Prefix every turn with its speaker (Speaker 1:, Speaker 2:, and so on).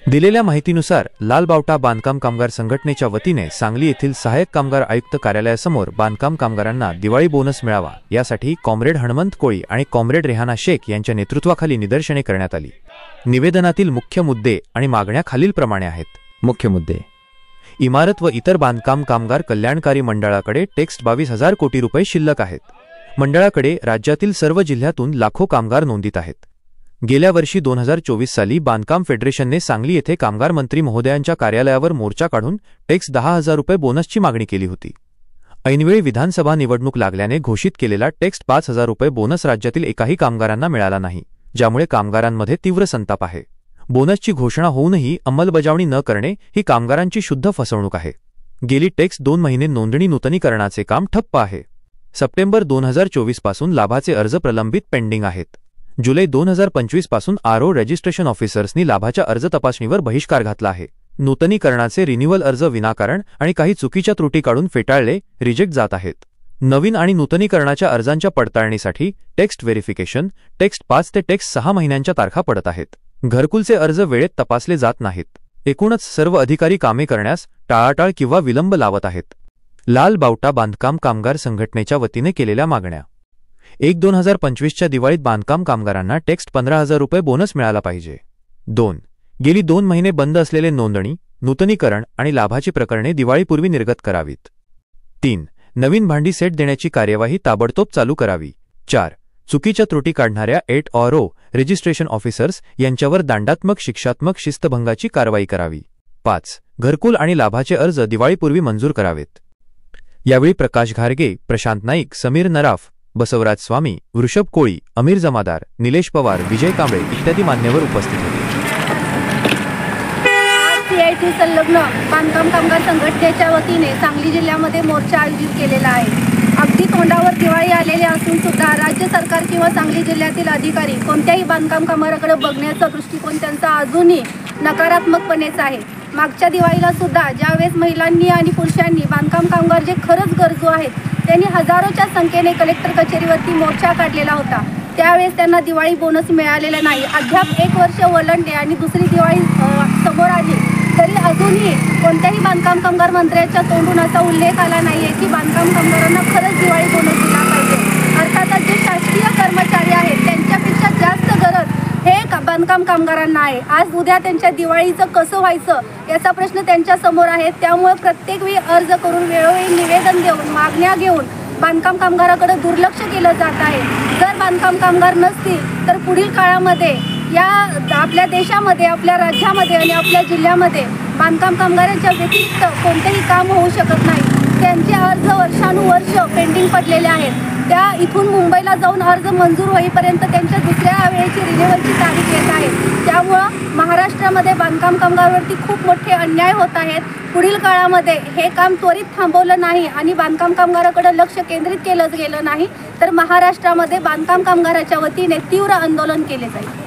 Speaker 1: दिलेल्या माहितीनुसार लालबावटा बांधकाम कामगार संघटनेच्या वतीने सांगली येथील सहाय्यक कामगार आयुक्त कार्यालयासमोर बांधकाम कामगारांना दिवाळी बोनस मिळावा यासाठी कॉम्रेड हनुमंत कोळी आणि कॉम्रेड रेहाना शेख यांच्या नेतृत्वाखाली निदर्शने करण्यात आली। निवेदनातील मुख्य मुद्दे आणि मागण्या खालीलप्रमाणे आहेत। मुख्य मुद्दे: इमारत व इतर बांधकाम कामगार कल्याणकारी मंडळाकडे टेक्स्ट 22,000 कोटी रुपये शिल्लक आहेत। मंडळाकडे राज्यातील सर्व जिल्ह्यातून लाखो कामगार नोंदीत आहेत। गेल्या वर्षी 2024 साली बांधकाम फेडरेशनने सांगली येथे कामगार मंत्री महोदयांच्या कार्यालयावर मोर्चा काढून टेक्स्ट 10,000 रुपये बोनसची मागणी केली होती। ऐनवेळी विधानसभा निवडणूक लागल्याने घोषित केलेला टेक्स्ट 5,000 रुपये बोनस राज्यातील एकाही कामगारांना मिळाला नाही, ज्यामुळे कामगारांमध्ये तीव्र संताप आहे। बोनसची घोषणा होऊनही अंमलबजावणी न करणे ही कामगारांची शुद्ध फसवणूक आहे। गेली टेक्स्ट 2 महिने नोंदणी नूतनीकरणाचे काम ठप्प आहे। सप्टेंबर 2024 पासून लाभाचे अर्ज प्रलंबित पेंडिंग आहेत। जुलै 2025 पासून आरओ रजिस्ट्रेशन ऑफिसर्सनी लाभाच्या अर्ज तपासणीवर बहिष्कार घातला आहे। नूतनीकरणाचे रिन्युअल अर्ज विनाकारण आणि काही चुकीच्या त्रुटी काढून फेटाळले रिजेक्ट जात आहेत। नवीन आणि नूतनीकरणाच्या अर्जांच्या पडताळणीसाठी टेक्स्ट व्हेरिफिकेशन टेक्स्ट 5 ते टेक्स्ट 6 महिन्यांच्या तारखा पडत आहेत। घरकुलचे अर्ज वेळेत तपासले जात नाहीत। एकूणच सर्व अधिकारी कामे करण्यास टाळाटाळ किंवा विलंब लावत आहेत। लालबावटा बांधकाम कामगार संघटनेच्या वतीने केलेल्या मागण्या: 1-2025च्या दिवाळीत बांधकाम कामगारांना टेक्स्ट 15,000 रुपये बोनस मिळाला पाहिजे। 2. गेली 2 महिने बंद असलेले नोंदणी, नूतनीकरण आणि लाभाची प्रकरणे दिवाळीपूर्वी निर्गत करावीत। 3. नवीन भांडी सेट देण्याची कार्यवाही ताबडतोब चालू करावी। 4. चुकीच्या त्रुटी काढणाऱ्या आरओ रजिस्ट्रेशन ऑफिसर्स यांच्यावर दंडात्मक शिक्षात्मक शिस्तभंगाची कारवाई करावी। 5. घरकुल आणि लाभाचे अर्ज दिवाळीपूर्वी मंजूर करावेत। यावेळी प्रकाश घारगे, प्रशांत नाईक, समीर नराफ, बसवराज स्वामी, वृषभ कोळी, अमीर जमादार, निलेश पवार, विजय कांबळे इत्यादी मान्यवर उपस्थित होते।
Speaker 2: सीआयटी संलग्न बांधकाम कामगार संघटनेच्या वतीने सांगली जिल्ह्यामध्ये मोर्चा आयोजित केलेला आहे। अगदी तोंडावर दिवाळी आलेली असून सुद्धा राज्य सरकार किंवा सांगली जिल्ह्यातील अधिकारी कोणत्याही बांधकाम कामगाराकडे बघण्याचा दृष्टिकोन त्यांचा अजूनही नकारात्मकपणेच आहे। मागच्या दिवाळीला सुद्धा ज्यावेळेस महिलांनी आणि पुरुषांनी बांधकाम कामगार जे खरंच गरजू आहेत त्यांनी हजारोच्या संख्येने कलेक्टर कचेरीवरती मोर्चा काढलेला होता, त्यावेळेस त्यांना दिवाळी बोनस मिळालेला नाही। अद्याप 1 वर्ष ओलांडले आणि दुसरी दिवाळी समोर आली तरी अजूनही कोणत्याही बांधकाम कामगार मंत्र्याच्या तोंडून असा उल्लेख आला नाहीये की बांधकाम कामगारांना खरंच दिवाळी बोनस दिला पाहिजे। अर्थातच जे शासकीय कर्मचारी आहेत त्यांच्यापेक्षा जास्त गरज हे बांधकाम कामगारांना आहे। आज उद्या त्यांच्या दिवाळीचं कसं व्हायचं याचा प्रश्न त्यांच्या समोर आहे। त्यामुळे प्रत्येक वेळी अर्ज करून वेळोवेळी निवेदन देऊन मागण्या घेऊन बांधकाम कामगाराकडे दुर्लक्ष केलं जात आहे। जर बांधकाम कामगार नसतील तर पुढील काळामध्ये या आपल्या देशामध्ये, आपल्या राज्यामध्ये आणि आपल्या जिल्ह्यामध्ये बांधकाम कामगारांच्या व्यतिरिक्त कोणतेही काम होऊ शकत नाही। त्यांचे अर्ज वर्षानुवर्ष पेंडिंग पडलेले आहेत। त्या इथून मुंबईला जाऊन अर्ज मंजूर होईपर्यंत त्यांच्या दुसऱ्या वेळेची रिन्युअलची तारीख येत आहे। त्यामुळं महाराष्ट्रामध्ये बांधकाम कामगारांवरती खूप मोठे अन्याय होत आहेत। पुढील काळामध्ये हे काम त्वरित थांबवलं नाही आणि बांधकाम कामगाराकडे लक्ष केंद्रित केलं गेलं नाही तर महाराष्ट्रामध्ये बांधकाम कामगाराच्या वतीने तीव्र आंदोलन केले जाईल।